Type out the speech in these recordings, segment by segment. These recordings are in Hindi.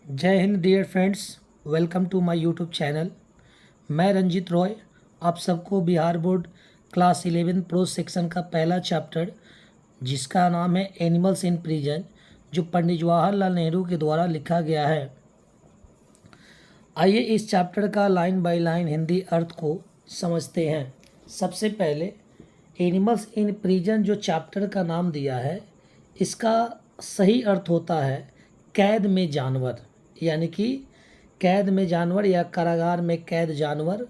जय हिंद dear friends, welcome to my YouTube channel. मैं रंजीत रॉय आप सबको Bihar board class 11 prose section का पहला चैप्टर जिसका नाम है एनिमल्स इन प्रिजन, जो पंडित जवाहरलाल नेहरू के द्वारा लिखा गया है। आइए इस चैप्टर का लाइन बाय लाइन हिंदी अर्थ को समझते हैं। सबसे पहले एनिमल्स इन प्रिजन जो चैप्टर का नाम दिया है, इसका सही अर्थ होता है कैद में जानवर, यानी कि कैद में जानवर या कारागार में कैद जानवर।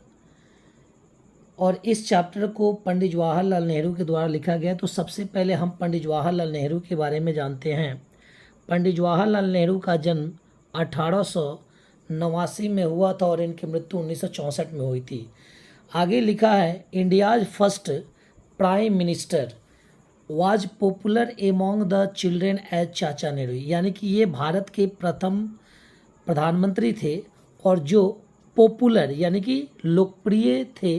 और इस चैप्टर को पंडित जवाहरलाल नेहरू के द्वारा लिखा गया। तो सबसे पहले हम पंडित जवाहरलाल नेहरू के बारे में जानते हैं। पंडित जवाहरलाल नेहरू का जन्म 1889 में हुआ था और इनकी मृत्यु 1964 में हुई थी। आगे लिखा है India's first prime minister was popular among the children as Chacha Nehru, यानी कि ये भारत के प्रथम प्रधानमंत्री थे और जो पॉपुलर यानी कि लोकप्रिय थे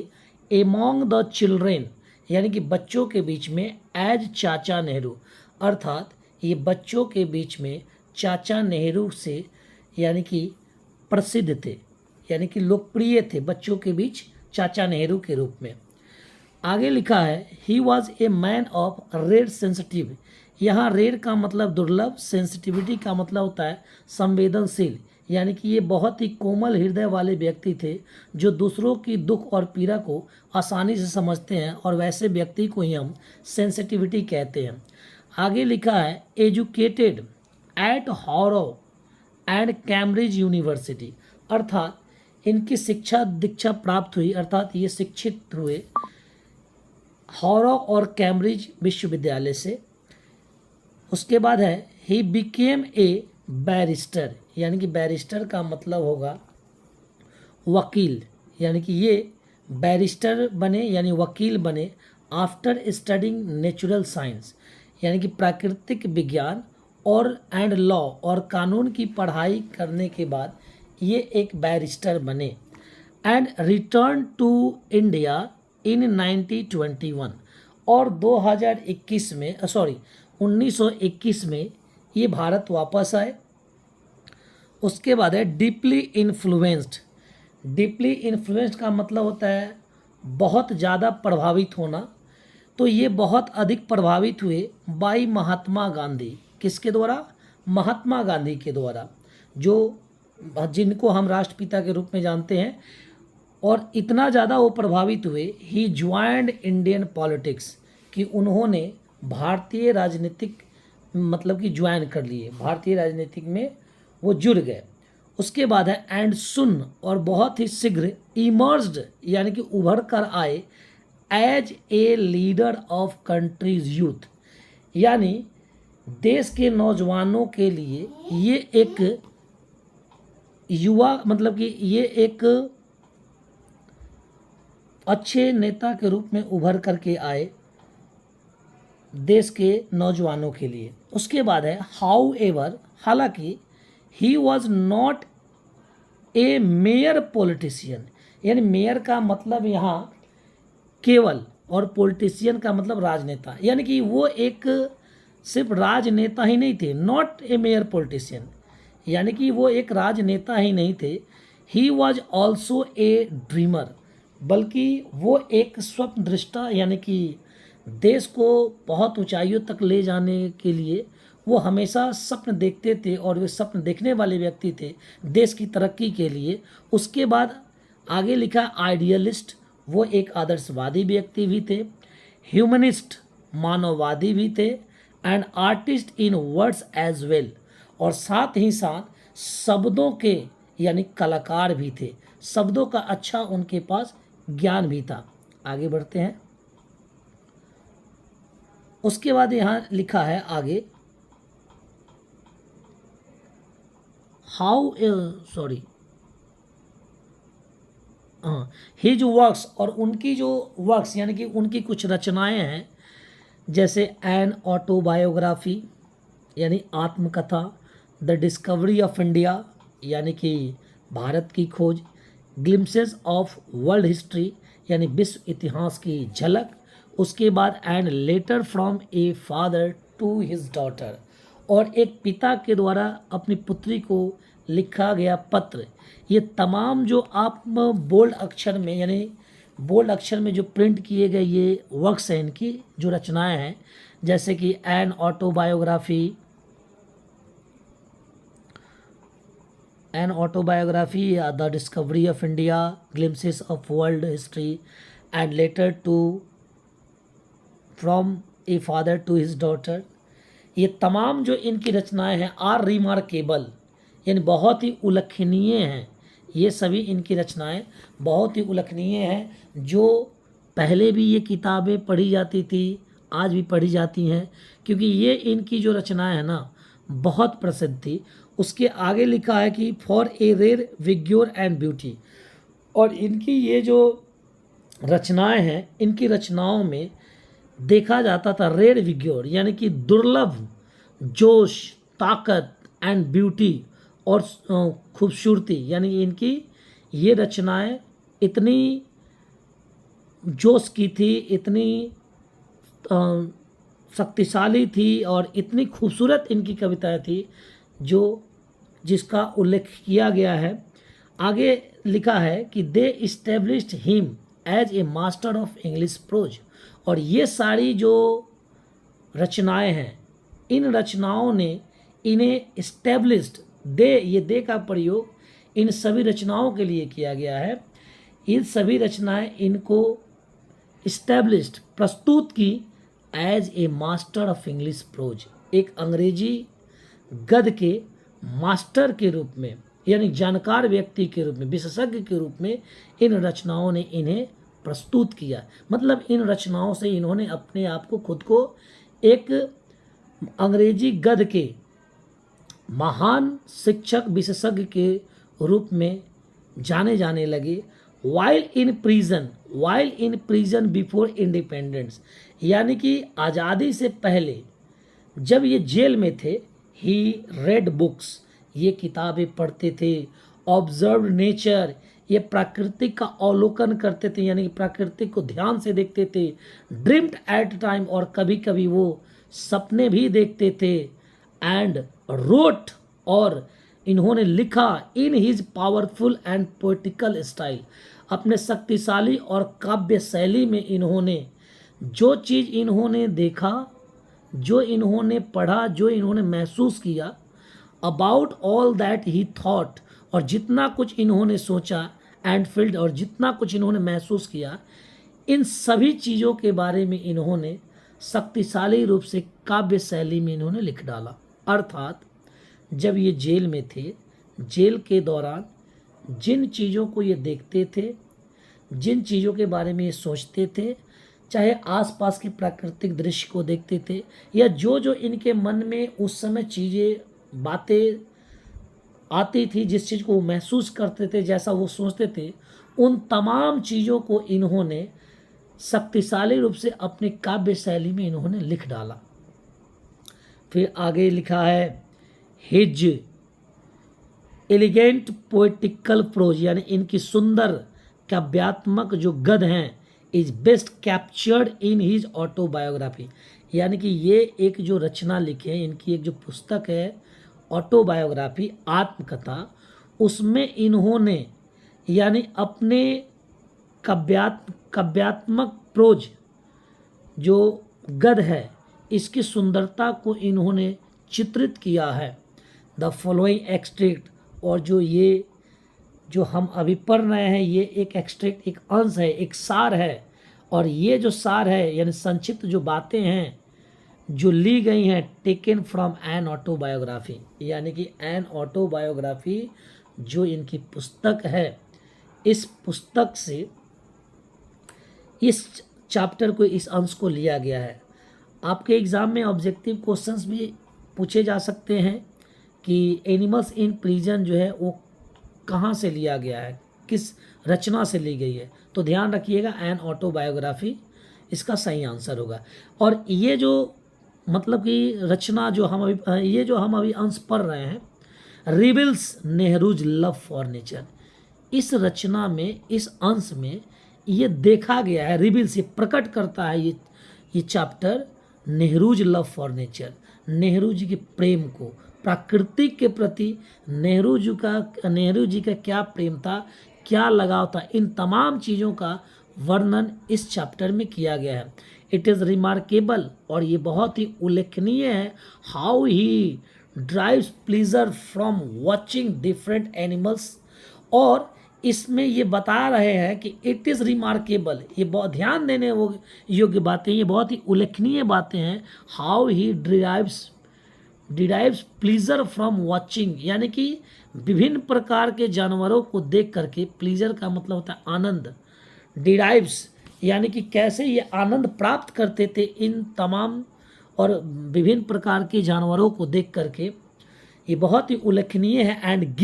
एमोंग द चिल्ड्रेन यानी कि बच्चों के बीच में एज चाचा नेहरू, अर्थात ये बच्चों के बीच में चाचा नेहरू से यानी कि प्रसिद्ध थे, यानी कि लोकप्रिय थे बच्चों के बीच चाचा नेहरू के रूप में। आगे लिखा है he was a man of rare sensitive. यहाँ रेयर का मतलब दुर्लभ, सेंसिटिविटी का मतलब होता है संवेदनशील, यानी कि ये बहुत ही कोमल हृदय वाले व्यक्ति थे जो दूसरों की दुख और पीड़ा को आसानी से समझते हैं, और वैसे व्यक्ति को ही हम सेंसिटिविटी कहते हैं। आगे लिखा है एजुकेटेड एट हारो एंड कैम्ब्रिज यूनिवर्सिटी, अर्थात इनकी शिक्षा दीक्षा प्राप्त हुई, अर्थात ये शिक्षित हुए हारो और कैम्ब्रिज विश्वविद्यालय से। उसके बाद है ही बिकेम ए बैरिस्टर, यानी कि बैरिस्टर का मतलब होगा वकील, यानी कि ये बैरिस्टर बने यानी वकील बने आफ्टर स्टडिंग नेचुरल साइंस, यानी कि प्राकृतिक विज्ञान और एंड लॉ और कानून की पढ़ाई करने के बाद ये एक बैरिस्टर बने। And return to India in 1921, और 2021 में 1921 में ये भारत वापस आए। उसके बाद है डीपली इन्फ्लुएंस्ड। डीपली इन्फ्लुएंस्ड का मतलब होता है बहुत ज़्यादा प्रभावित होना। तो ये बहुत अधिक प्रभावित हुए बाई महात्मा गांधी। किसके द्वारा? महात्मा गांधी के द्वारा, जो जिनको हम राष्ट्रपिता के रूप में जानते हैं। और इतना ज़्यादा वो प्रभावित हुए ही ज्वाइंड इंडियन पॉलिटिक्स, कि उन्होंने भारतीय राजनीतिक मतलब कि ज्वाइन कर लिए, भारतीय राजनीतिक में वो जुड़ गए। उसके बाद है एंड सुन, और बहुत ही शीघ्र इमर्ज्ड यानी कि उभर कर आए as a leader of country's youth, यानी देश के नौजवानों के लिए ये एक युवा मतलब कि ये एक अच्छे नेता के रूप में उभर करके आए देश के नौजवानों के लिए। उसके बाद है हाउ एवर, हालांकि he was not a mayor politician, यानी मेयर का मतलब यहाँ केवल, और पॉलिटिशियन का मतलब राजनेता, यानी कि वो एक सिर्फ राजनेता ही नहीं थे, नॉट ए मेयर पॉलिटिशियन, यानी कि वो एक राजनेता ही नहीं थे। He was also a dreamer, बल्कि वो एक स्वप्न दृष्टा, यानी कि देश को बहुत ऊंचाइयों तक ले जाने के लिए वो हमेशा स्वप्न देखते थे, और वे स्वप्न देखने वाले व्यक्ति थे देश की तरक्की के लिए। उसके बाद आगे लिखा आइडियलिस्ट, वो एक आदर्शवादी व्यक्ति भी थे, ह्यूमनिस्ट मानववादी भी थे, and artist in words as well, और साथ ही साथ शब्दों के यानी कलाकार भी थे, शब्दों का अच्छा उनके पास ज्ञान भी था। आगे बढ़ते हैं। उसके बाद यहाँ लिखा है आगे हाउ हिज वर्क्स, और उनकी जो वर्क्स यानी कि उनकी कुछ रचनाएं हैं, जैसे एन ऑटोबायोग्राफी यानी आत्मकथा, द डिस्कवरी ऑफ इंडिया यानी कि भारत की खोज, ग्लिम्सेस ऑफ वर्ल्ड हिस्ट्री यानी विश्व इतिहास की झलक। उसके बाद and letter from a father to his daughter, और एक पिता के द्वारा अपनी पुत्री को लिखा गया पत्र, ये तमाम जो आप बोल्ड अक्षर में यानी बोल्ड अक्षर में जो प्रिंट किए गए ये वर्क्स हैं, इनकी जो रचनाएं हैं, जैसे कि an autobiography, the discovery of India, glimpses of world history and letter to from a father to his daughter, ये तमाम जो इनकी रचनाएं हैं आर रिमार्केबल, यानी बहुत ही उल्लेखनीय हैं। ये सभी इनकी रचनाएं बहुत ही उल्लेखनीय हैं, जो पहले भी ये किताबें पढ़ी जाती थी, आज भी पढ़ी जाती हैं, क्योंकि ये इनकी जो रचनाएं हैं ना बहुत प्रसिद्ध थी। उसके आगे लिखा है कि for a rare vigour and beauty, और इनकी ये जो रचनाएं हैं, इनकी रचनाओं में देखा जाता था रेयर विग्योर यानी कि दुर्लभ जोश, ताकत एंड ब्यूटी और खूबसूरती, यानी इनकी ये रचनाएं इतनी जोश की थी, इतनी शक्तिशाली थी और इतनी खूबसूरत इनकी कविताएं थी जो जिसका उल्लेख किया गया है। आगे लिखा है कि they established him as a master of English prose, और ये सारी जो रचनाएं हैं, इन रचनाओं ने इन्हें इस्टेब्लिश्ड, ये दे का प्रयोग इन सभी रचनाओं के लिए किया गया है। इन सभी रचनाएं इनको इस्टेब्लिश्ड प्रस्तुत की as a master of English prose, एक अंग्रेजी गद्य के मास्टर के रूप में, यानी जानकार व्यक्ति के रूप में, विशेषज्ञ के रूप में इन रचनाओं ने इन्हें प्रस्तुत किया। मतलब इन रचनाओं से इन्होंने अपने आप को, खुद को एक अंग्रेजी गद्य के महान शिक्षक, विशेषज्ञ के रूप में जाने जाने लगे। While in prison before independence, यानी कि आज़ादी से पहले जब ये जेल में थे, ही रेड बुक्स, ये किताबें पढ़ते थे। ऑब्जर्व नेचर, ये प्राकृतिक का अवलोकन करते थे, यानी कि प्राकृतिक को ध्यान से देखते थे। ड्रीम्ड एट टाइम, और कभी कभी वो सपने भी देखते थे। एंड रोट, और इन्होंने लिखा in his powerful and poetical style, अपने शक्तिशाली और काव्य शैली में इन्होंने जो चीज़ इन्होंने देखा, जो इन्होंने पढ़ा, जो इन्होंने महसूस किया, about all that he thought, और जितना कुछ इन्होंने सोचा, एंड फील्ड, और जितना कुछ इन्होंने महसूस किया, इन सभी चीज़ों के बारे में इन्होंने शक्तिशाली रूप से काव्य शैली में इन्होंने लिख डाला। अर्थात जब ये जेल में थे, जेल के दौरान जिन चीज़ों को ये देखते थे, जिन चीज़ों के बारे में ये सोचते थे, चाहे आसपास के प्राकृतिक दृश्य को देखते थे, या जो जो इनके मन में उस समय चीज़ें, बातें आती थी, जिस चीज़ को वो महसूस करते थे, जैसा वो सोचते थे, उन तमाम चीज़ों को इन्होंने शक्तिशाली रूप से अपनी काव्य शैली में इन्होंने लिख डाला। फिर आगे लिखा है हिज एलिगेंट पोएटिकल प्रोज, यानी इनकी सुंदर काव्यात्मक जो गद्य हैं, is best captured in his autobiography, यानी कि ये एक जो रचना लिखे हैं, इनकी एक जो पुस्तक है ऑटोबायोग्राफी, आत्मकथा, उसमें इन्होंने यानी अपने काव्यात्मक प्रोज जो गद्य है, इसकी सुंदरता को इन्होंने चित्रित किया है। द फॉलोइंग एक्सट्रैक्ट, और जो हम अभी पढ़ रहे हैं, ये एक एक्सट्रैक्ट, एक अंश है, एक सार है, और ये जो सार है यानी संक्षिप्त जो बातें हैं जो ली गई हैं, टेकन फ्रॉम एन ऑटोबायोग्राफी, यानी कि एन ऑटोबायोग्राफी जो इनकी पुस्तक है, इस पुस्तक से इस चैप्टर को, इस अंश को लिया गया है। आपके एग्ज़ाम में ऑब्जेक्टिव क्वेश्चंस भी पूछे जा सकते हैं कि एनिमल्स इन प्रिजन जो है वो कहाँ से लिया गया है, किस रचना से ली गई है, तो ध्यान रखिएगा एन ऑटोबायोग्राफी इसका सही आंसर होगा। और ये जो मतलब कि रचना जो हम अभी अंश पढ़ रहे हैं, reveals Nehru's love for nature, इस रचना में, इस अंश में ये देखा गया है, रिविल्स, ये प्रकट करता है ये chapter Nehru's love for nature, Nehru ji के प्रेम को, प्रकृति के प्रति नेहरू जी का क्या प्रेम था, क्या लगाव था, इन तमाम चीज़ों का वर्णन इस चैप्टर में किया गया है। इट इज़ रिमार्केबल, और ये बहुत ही उल्लेखनीय है, how he drives pleaser from watching different animals. और इसमें ये बता रहे हैं कि इट इज़ रिमार्केबल, ये बहुत ध्यान देने योग्य बातें, ये बहुत ही उल्लेखनीय बातें हैं। How he derives pleaser from watching, यानी कि विभिन्न प्रकार के जानवरों को देख करके, प्लीजर का मतलब होता है आनंद, डिराइव्स यानी कि कैसे ये आनंद प्राप्त करते थे इन तमाम और विभिन्न प्रकार के जानवरों को देख करके, ये बहुत ही उल्लेखनीय है। And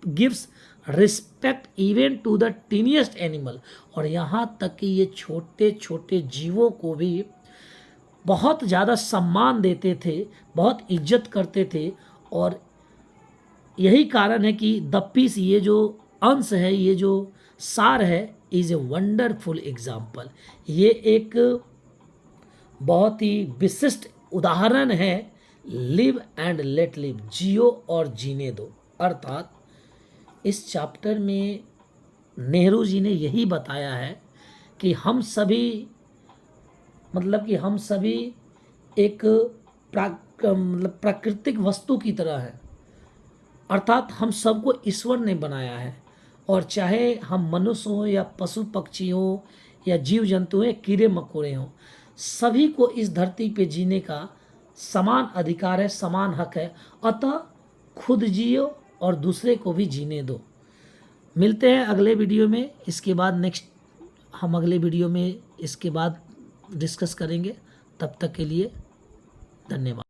gives respect even to the tiniest animal, और यहाँ तक कि ये छोटे छोटे जीवों को भी बहुत ज़्यादा सम्मान देते थे, बहुत इज्जत करते थे। और यही कारण है कि द पीस, ये जो अंश है, ये जो सार है, इज़ ए वंडरफुल एग्जाम्पल, ये एक बहुत ही विशिष्ट उदाहरण है। लिव एंड लेट लिव, जियो और जीने दो। अर्थात इस चैप्टर में नेहरू जी ने यही बताया है कि हम सभी, मतलब कि हम सभी एक प्राकृतिक वस्तु की तरह हैं, अर्थात हम सबको ईश्वर ने बनाया है, और चाहे हम मनुष्य हों या पशु पक्षी हों या जीव जंतु हैं, कीड़े मकोड़े हों, सभी को इस धरती पे जीने का समान अधिकार है, समान हक है। अतः खुद जियो और दूसरे को भी जीने दो। मिलते हैं अगले वीडियो में, इसके बाद हम अगले वीडियो में इसके बाद डिस्कस करेंगे। तब तक के लिए धन्यवाद।